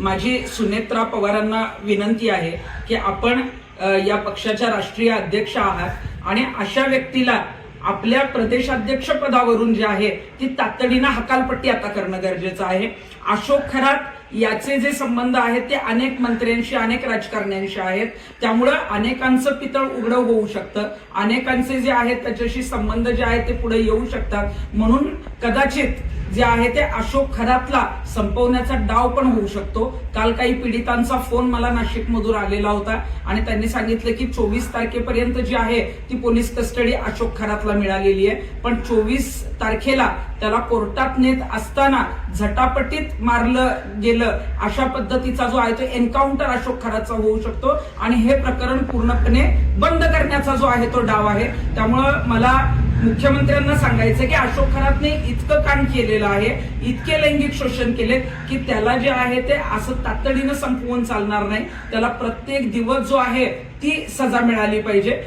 माझी सुनेत्रा पवारांना विनंती आहे की आपण या पक्षाच्या राष्ट्रीय अध्यक्ष आहात आणि अशा व्यक्तीला आपल्या प्रदेशाध्यक्ष पदावरून जे आहे ती तातडीनं हकालपट्टी आता करणं गरजेचं आहे। अशोक खरात याचे जे संबंध आहेत ते अनेक मंत्र्यांशी अनेक राजकारण्यांशी आहेत, त्यामुळे अनेकांचं पितळ उघडं होऊ शकतं, अनेकांचे जे आहेत त्याच्याशी संबंध जे आहेत ते पुढे येऊ शकतात। म्हणून कदाचित जे आहे ते अशोक खरातला संपवण्याचा डाव पण होऊ शकतो। काल काही पीडितांचा फोन मला नाशिकमधून आलेला होता आणि त्यांनी सांगितलं की 24 तारखेपर्यंत जी आहे ती पोलीस कस्टडी अशोक खरातला मिळालेली आहे, पण 24 तारखेला त्याला कोर्टात नेत असताना झटापटीत मारलं गेलं अशा पद्धतीचा जो आहे तो एन्काउंटर अशोक खरातचा होऊ शकतो आणि हे प्रकरण पूर्णपणे बंद करण्याचा जो आहे तो डाव आहे। त्यामुळं मला मुख्यमंत्र्यांना सांगायचं की अशोक खरातने इतकं काम केलेलं आहे, इतके लैंगिक शोषण केले की त्याला जे आहे ते असं तातडीनं संपवून चालणार नाही, त्याला प्रत्येक दिवस जो आहे ती सजा मिळाली पाहिजे।